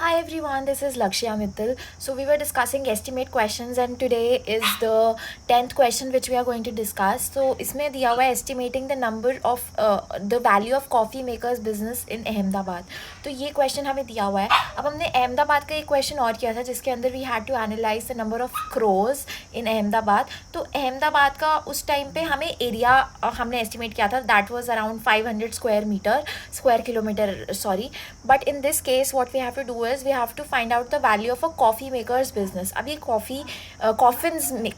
Hi everyone, this is Lakshya Mittal. So we were discussing estimate questions and today is the 10th question which we are going to discuss. So इसमें दिया हुआ है estimating the number of the value of coffee makers business in Ahmedabad. तो ये question हमें दिया हुआ है. अब हमने अहमदाबाद का एक question और किया था जिसके अंदर we had to analyze the number of crores in Ahmedabad. तो अहमदाबाद का उस टाइम पे हमें एरिया हमने estimate किया था, that was around 500 square kilometer, sorry. But in this case what we have to do is we have to find out the value of a coffee maker's business. अब ये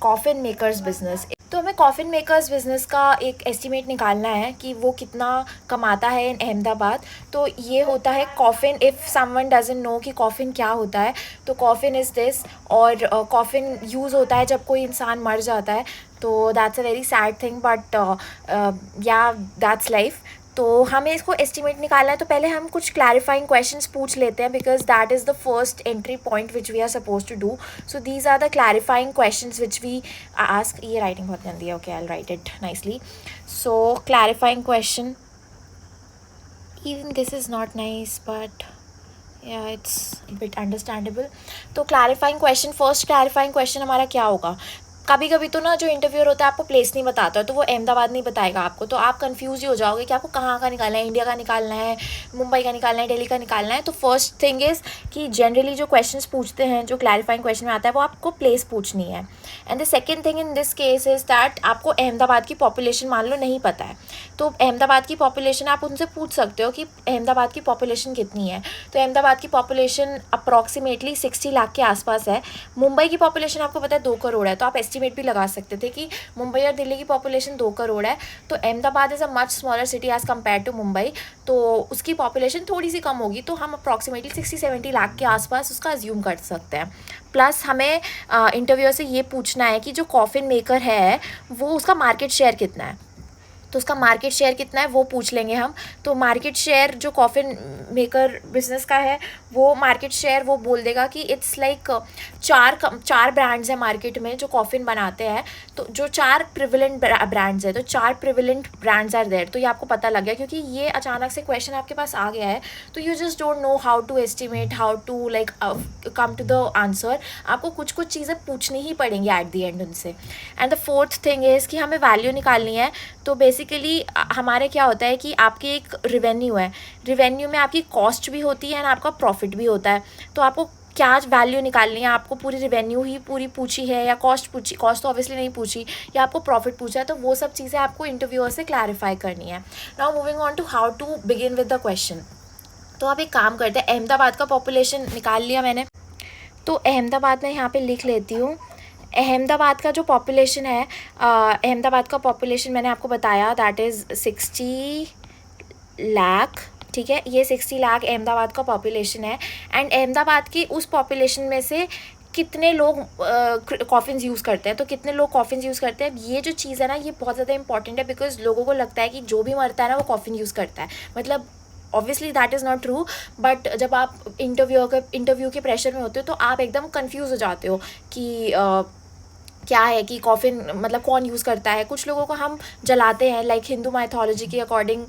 coffin makers business, तो हमें coffin makers business का एक estimate निकालना है कि वो कितना कमाता है इन अहमदाबाद. तो ये होता है coffin. If someone doesn't know कि कॉफ़िन क्या होता है, तो कॉफ़िन इज़ दिस. और कॉफ़िन यूज़ होता है जब कोई इंसान मर जाता है. तो that's a very sad thing, but या दैट्स लाइफ. तो हमें इसको एस्टिमेट निकालना है. तो पहले हम कुछ क्लैरिफाइंग क्वेश्चंस पूछ लेते हैं because that is the first entry point which we are suppose to do. So these are the clarifying questions which we ask. ये राइटिंग बहुत गंदी है. Okay, I will write it nicely. So clarifying question, even this is not nice but yeah, it's a bit understandable. तो clarifying question, first clarifying question हमारा क्या होगा. कभी कभी तो ना जो इंटरव्यूअर होता है आपको प्लेस नहीं बताता है, तो वो अहमदाबाद नहीं बताएगा आपको, तो आप कंफ्यूज ही हो जाओगे कि आपको कहाँ का निकालना है. इंडिया का निकालना है, मुंबई का निकालना है, दिल्ली का निकालना है. तो फर्स्ट थिंग इज़ कि जनरली जो क्वेश्चंस पूछते हैं, जो क्लैरिफाइंग क्वेश्चन में आता है, वो आपको प्लेस पूछनी है. And the second thing in this case is that आपको अहमदाबाद की पॉपुलेशन मान लो नहीं पता है, तो अहमदाबाद की पॉपुलेशन आप उनसे पूछ सकते हो कि अहमदाबाद की पॉपुलेशन कितनी है. तो अहमदाबाद की पॉपुलेशन अप्रॉक्सीमेटली 60 लाख के आसपास है. मुंबई की पॉपुलेशन आपको पता है 2 करोड़ है, तो आप एस्टिमेट भी लगा सकते थे कि मुंबई और दिल्ली की पॉपुलेशन 2 करोड़ है. तो Ahmedabad is a much smaller city as compare to Mumbai, तो उसकी पॉपुलेशन थोड़ी सी कम होगी. तो हम अप्रॉक्सीमेटली 60-70 लाख के आसपास उसका अज्यूम कर सकते हैं. प्लस हमें इंटरव्यूअर से ये पूछना है कि जो कॉफ़िन मेकर है वो उसका मार्केट शेयर कितना है. तो उसका मार्केट शेयर कितना है वो पूछ लेंगे हम. तो मार्केट शेयर जो कॉफ़िन मेकर बिजनेस का है, वो मार्केट शेयर वो बोल देगा कि इट्स लाइक चार ब्रांड्स हैं मार्केट में जो कॉफ़िन बनाते हैं. तो जो 4 प्रिविलेंट ब्रांड्स हैं, तो 4 प्रिविलेंट ब्रांड्स आर देयर. तो ये आपको पता लग गया क्योंकि ये अचानक से क्वेश्चन आपके पास आ गया है. तो you just don't know how to estimate, how to like come to the answer. आपको कुछ चीज़ें पूछनी ही पड़ेंगी एट द एंड उनसे. And the fourth thing is कि हमें वैल्यू निकालनी है. तो बेसिकली हमारे क्या होता है कि आपकी एक रिवेन्यू है, रिवेन्यू में आपकी कॉस्ट भी होती है और आपका प्रॉफिट भी होता है. तो आपको क्या वैल्यू निकालनी है, आपको पूरी रिवेन्यू ही पूरी पूछी है या कॉस्ट पूछी, कॉस्ट तो ऑब्वियसली नहीं पूछी, या आपको प्रॉफिट पूछा है. तो वो सब चीज़ें आपको इंटरव्यूअर से क्लैरिफाई करनी है. Now moving on to how to begin with the question. तो आप एक काम करते हैं, अहमदाबाद का पॉपुलेशन निकाल लिया मैंने, तो अहमदाबाद में यहाँ पे लिख लेती हूँ. अहमदाबाद का जो पॉपुलेशन है, अहमदाबाद का पॉपुलेशन मैंने आपको बताया दैट इज़ 60 लाख. ठीक है, ये 60 लाख अहमदाबाद का पॉपुलेशन है. एंड अहमदाबाद की उस पॉपुलेशन में से कितने लोग कॉफ़िन्स यूज़ करते हैं. तो कितने लोग कॉफ़िन्स यूज़ करते हैं, ये जो चीज़ है ना, ये बहुत ज़्यादा इंपॉर्टेंट है. बिकॉज लोगों को लगता है कि जो भी मरता है ना वो कॉफ़िन यूज़ करता है. मतलब obviously that is not true, but जब आप इंटरव्यू के प्रेशर में होते हो तो आप एकदम कंफ्यूज हो जाते हो कि क्या है कि कॉफ़िन मतलब कौन यूज़ करता है. कुछ लोगों को हम जलाते हैं, लाइक हिंदू माइथोलॉजी के अकॉर्डिंग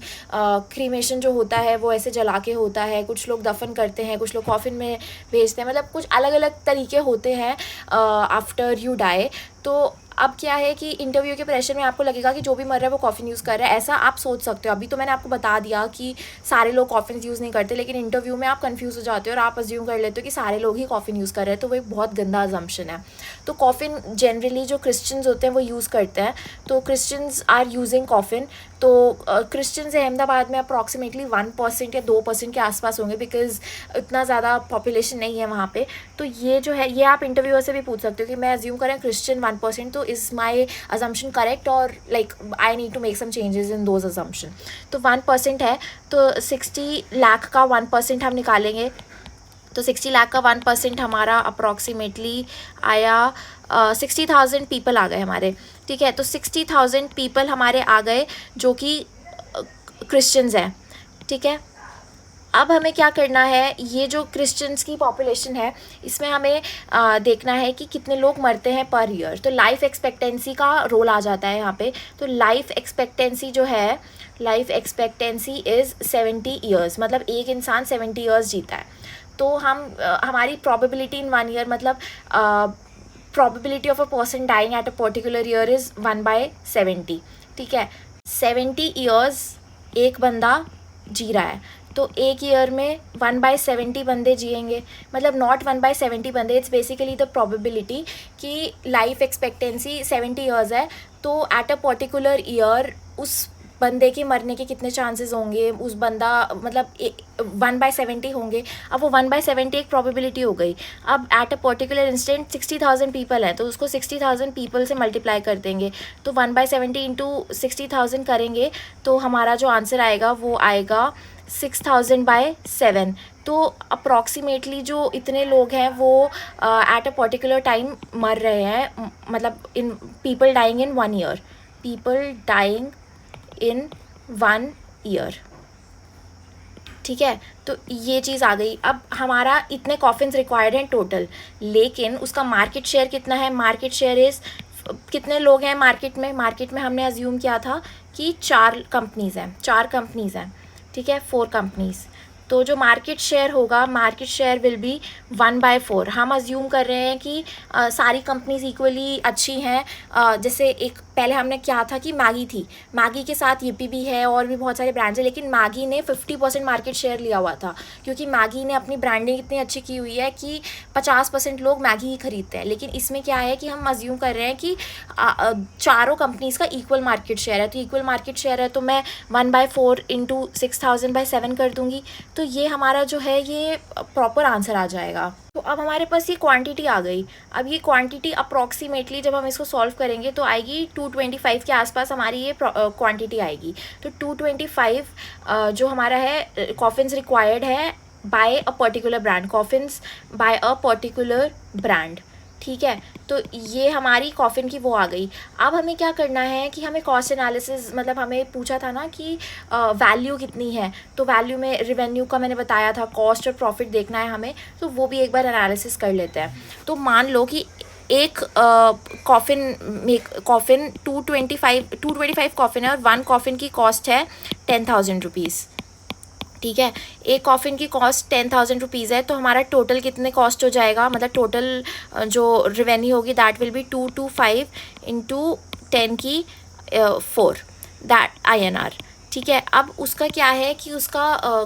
क्रीमेशन जो होता है वो ऐसे जला के होता है. कुछ लोग दफन करते हैं, कुछ लोग कॉफ़िन में भेजते हैं. मतलब कुछ अलग अलग तरीके होते हैं आफ्टर यू डाई. तो अब क्या है कि इंटरव्यू के प्रेशर में आपको लगेगा कि जो भी मर रहा है वो कॉफ़िन यूज़ कर रहा है, ऐसा आप सोच सकते हो. अभी तो मैंने आपको बता दिया कि सारे लोग कॉफ़िन यूज़ नहीं करते, लेकिन इंटरव्यू में आप कंफ्यूज हो जाते हो और आप अज्यूम कर लेते हो कि सारे लोग ही कॉफ़िन यूज़ कर रहे हैं. तो वो एक बहुत गंदा अजम्पशन है. तो कॉफ़िन जनरली जो क्रिश्चियंस होते हैं वो यूज़ करते हैं. तो क्रिश्चियंस आर यूजिंग कॉफ़िन. तो क्रिश्चियंस अहमदाबाद में अप्रॉक्सीमेटली 1% या 2% के आसपास होंगे, बिकॉज इतना ज़्यादा पॉपुलेशन नहीं है वहाँ पे. तो ये जो है, ये आप इंटरव्यूअर से भी पूछ सकते हो कि मैं अज्यूम करें क्रिश्चियन 1%, तो is my assumption correct or like I need to make some changes in those assumption. तो 1% है, तो 60 लाख का 1% हम निकालेंगे. तो 60 लाख का 1% हमारा अप्रॉक्सीमेटली आया 60,000 पीपल आ गए हमारे. ठीक है, तो 60,000 पीपल हमारे आ गए जो कि क्रिश्चियंस हैं. ठीक है, अब हमें क्या करना है, ये जो क्रिश्चियंस की पॉपुलेशन है इसमें हमें देखना है कि कितने लोग मरते हैं पर ईयर. तो लाइफ एक्सपेक्टेंसी का रोल आ जाता है यहाँ पे. तो लाइफ एक्सपेक्टेंसी जो है, लाइफ एक्सपेक्टेंसी इज़ 70 ईयर्स. मतलब एक इंसान 70 ईयर्स जीता है. तो हम हमारी probability in 1 year मतलब probability of a person dying at a particular year is 1/70, ठीक है। 70 years एक बंदा जी रहा है, तो एक ईयर में 1/70 बंदे जिएंगे, मतलब नॉट 1/70 बंदे, इट्स बेसिकली द प्रोबेबिलिटी कि लाइफ एक्सपेक्टेंसी 70 ईयर्स है, तो एट अ पर्टिकुलर ईयर उस बंदे के मरने के कितने चांसेस होंगे, उस बंदा मतलब 1/70 होंगे। अब वो 1/70 एक प्रोबेबिलिटी हो गई। अब at a particular instant 60,000 people हैं, तो उसको 60,000 पीपल से मल्टीप्लाई कर देंगे, तो 1/70 इंटू 60,000 करेंगे, तो हमारा जो आंसर आएगा वो आएगा 6,000/7। तो अप्रॉक्सीमेटली जो इतने लोग हैं वो एट अ पर्टिकुलर टाइम मर रहे हैं, मतलब इन people dying in 1 year, people dying in 1 year, ठीक है। तो ये चीज़ आ गई। अब हमारा इतने कॉफिन्स रिक्वायर्ड हैं टोटल, लेकिन उसका मार्केट शेयर कितना है? मार्केट शेयर इज़, कितने लोग हैं मार्केट में हमने अज्यूम किया था कि 4 कंपनीज़ हैं, ठीक है, 4 कंपनीज़। तो जो मार्केट शेयर होगा, मार्केट शेयर विल बी 1/4। हम अज्यूम कर रहे हैं कि सारी कंपनीज इक्वली अच्छी हैं। जैसे एक पहले हमने क्या था कि मैगी थी, मैगी के साथ yippee भी है और भी बहुत सारे ब्रांड्स हैं, लेकिन मैगी ने 50% मार्केट शेयर लिया हुआ था, क्योंकि मैगी ने अपनी ब्रांडिंग इतनी अच्छी की हुई है कि 50% लोग मैगी ही खरीदते हैं। लेकिन इसमें क्या है कि हम अज्यूम कर रहे हैं कि चारों कंपनीज़ का इक्वल मार्केट शेयर है, तो इक्वल मार्केट शेयर है तो मैं 1/4 इंटू 6,000/7 कर दूँगी, तो ये हमारा जो है ये प्रॉपर आंसर आ जाएगा। तो अब हमारे पास ये क्वांटिटी आ गई। अब ये क्वांटिटी अप्रॉक्सीमेटली जब हम इसको सॉल्व करेंगे तो आएगी 225 के आसपास हमारी ये क्वांटिटी आएगी। तो 225 जो हमारा है कॉफिन्स रिक्वायर्ड है by a particular brand, coffins by a particular brand, ठीक है। तो ये हमारी कॉफिन की वो आ गई। अब हमें क्या करना है कि हमें कॉस्ट एनालिसिस, मतलब हमें पूछा था ना कि वैल्यू कितनी है, तो वैल्यू में रेवेन्यू का मैंने बताया था, कॉस्ट और प्रॉफिट देखना है हमें, तो वो भी एक बार एनालिसिस कर लेते हैं। तो मान लो कि एक कॉफिन 225 कॉफिन है और 1 कॉफिन की कॉस्ट है 10,000 रुपीज़, ठीक है। एक कॉफिन की कॉस्ट 10,000 रुपीज़ है, तो हमारा टोटल कितने कॉस्ट हो जाएगा, मतलब टोटल जो रेवेन्यू होगी दैट विल बी 225 इंटू 10 की 4 दैट INR, ठीक है। अब उसका क्या है कि उसका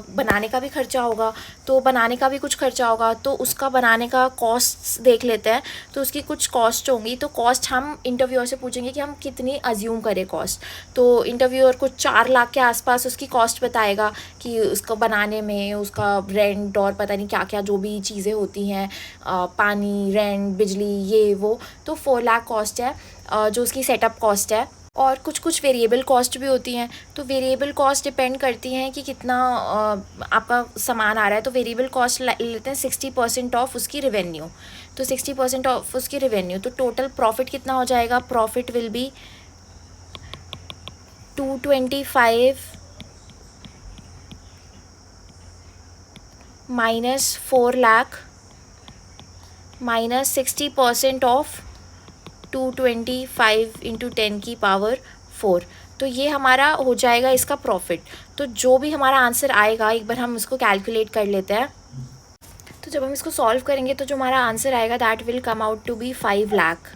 बनाने का भी खर्चा होगा, तो बनाने का भी कुछ खर्चा होगा, तो उसका बनाने का कॉस्ट देख लेते हैं। तो उसकी कुछ कॉस्ट होंगी, तो कॉस्ट हम इंटरव्यूअर से पूछेंगे कि हम कितनी अज्यूम करें कॉस्ट। तो इंटरव्यूअर कुछ 4 लाख के आसपास उसकी कॉस्ट बताएगा कि उसको बनाने में उसका रेंट और पता नहीं क्या क्या जो भी चीज़ें होती हैं, पानी, रेंट, बिजली, ये वो, तो 4 लाख कॉस्ट है जो उसकी सेटअप कॉस्ट है। और कुछ वेरिएबल कॉस्ट भी होती हैं, तो वेरिएबल कॉस्ट डिपेंड करती हैं कि कितना आपका सामान आ रहा है। तो वेरिएबल कॉस्ट लेते हैं 60% ऑफ उसकी रेवेन्यू, तो 60% ऑफ उसकी रेवेन्यू, तो टोटल प्रॉफिट कितना हो जाएगा? Profit will be 225 minus 4 lakh minus 60% of 225 into 10 की पावर 4, तो ये हमारा हो जाएगा इसका प्रॉफिट। तो जो भी हमारा आंसर आएगा एक बार हम इसको कैलकुलेट कर लेते हैं। तो जब हम इसको सॉल्व करेंगे तो जो हमारा आंसर आएगा that will come out to be 5 lakh.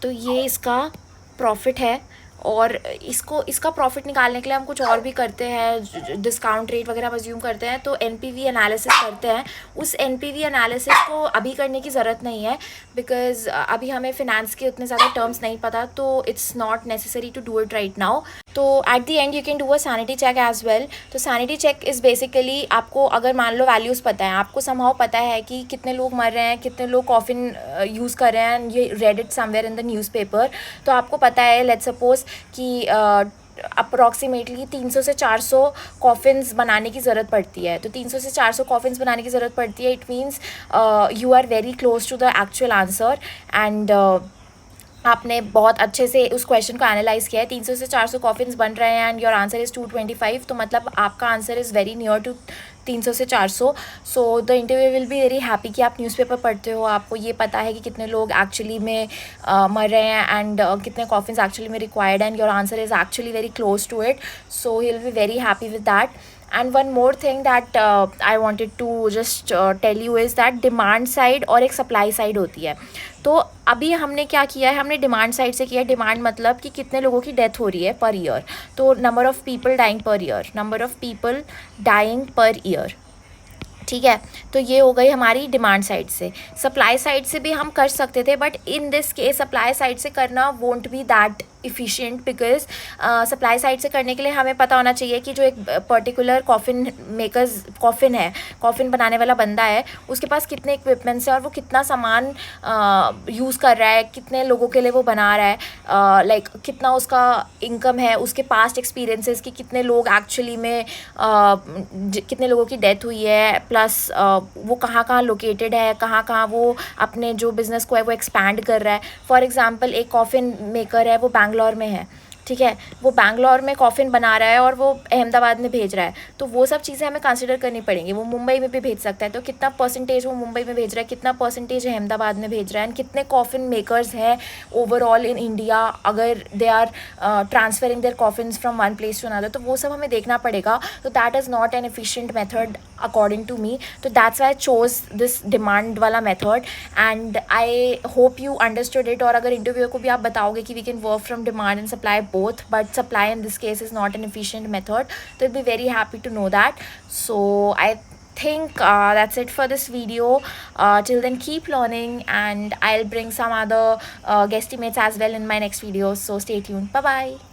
तो ये इसका प्रॉफिट है, और इसका प्रॉफिट निकालने के लिए हम कुछ और भी करते हैं, डिस्काउंट रेट वगैरह अज्यूम करते हैं, तो NPV एनालिसिस करते हैं। उस NPV एनालिसिस को अभी करने की ज़रूरत नहीं है, बिकॉज़ अभी हमें फिनेंस के उतने ज़्यादा टर्म्स नहीं पता, तो it's not necessary to do it right now. तो at the end you can do a sanity check as well. तो सैनिटी चेक इज़ बेसिकली, आपको अगर मान लो वैल्यूज़ पता है, आपको समहाउ पता है कि कितने लोग मर रहे हैं, कितने लोग कॉफिन यूज़ कर रहे हैं, ये read it somewhere in the newspaper, तो आपको पता है लेट्स सपोज कि अप्रॉक्सीमेटली 300 से 400 कॉफिन्स बनाने की ज़रूरत पड़ती है। तो 300 से 400 कॉफिन्स बनाने की ज़रूरत पड़ती है, it means you are very close to the actual answer, and आपने बहुत अच्छे से उस क्वेश्चन को एनालाइज किया है। 300 से 400 कॉफिन्स बन रहे हैं एंड योर आंसर इज़ 225, तो मतलब आपका answer is very near to 300 से 400। So the interview will be very happy कि आप न्यूज़पेपर पढ़ते हो, आपको ये पता है कि कितने लोग एक्चुअली में मर रहे हैं एंड कितने कॉफिन्स एक्चुअली में required, and your answer is actually very close to it, so he will be very happy with that. And one more thing that I wanted to just tell you is that demand side और एक supply side होती है। तो अभी हमने क्या किया है, हमने डिमांड साइड से किया है। डिमांड मतलब कि कितने लोगों की डेथ हो रही है पर ईयर, तो number of people dying per year, number of people dying per year, ठीक है। तो ये हो गई हमारी डिमांड साइड से। सप्लाई साइड से भी हम कर सकते थे, but in this case supply side से करना won't be that efficient, because supply side से करने के लिए हमें पता होना चाहिए कि जो एक पर्टिकुलर कॉफ़िन मेकर्स कॉफ़िन है, कॉफ़िन बनाने वाला बंदा है, उसके पास कितने इक्विपमेंट्स हैं और वो कितना सामान यूज़ कर रहा है, कितने लोगों के लिए वो बना रहा है, लाइक कितना उसका इनकम है, उसके पास्ट एक्सपीरियंसेस कि कितने लोग एक्चुअली में कितने लोगों की डेथ हुई है, प्लस वो कहाँ कहाँ लोकेटेड है, कहाँ कहाँ वो अपने जो बिज़नेस को है वो एक्सपैंड कर रहा है। फॉर एग्जांपल एक कॉफ़िन मेकर है, वो बैंगलोर में है, ठीक है, वो बैंगलोर में कॉफ़िन बना रहा है और वो अहमदाबाद में भेज रहा है, तो वो सब चीज़ें हमें कंसिडर करनी पड़ेंगी। वो मुंबई में भी भेज सकता है, तो कितना परसेंटेज वो मुंबई में भेज रहा है, कितना परसेंटेज अहमदाबाद में भेज रहा है, एंड कितने कॉफ़िन मेकर्स हैं ओवरऑल इन इंडिया, अगर they are transferring their coffins from one place to another, तो वो सब हमें देखना पड़ेगा। तो that is not an efficient method according to me, तो that's why I chose this demand वाला method, and I hope you understood it. और अगर इंटरव्यूअर को भी आप बताओगे कि we can work from demand and supply both, but supply in this case is not an efficient method, so I'll be very happy to know that. So I think that's it for this video. Till then, keep learning, and I'll bring some other guesstimates as well in my next video, so stay tuned. Bye bye.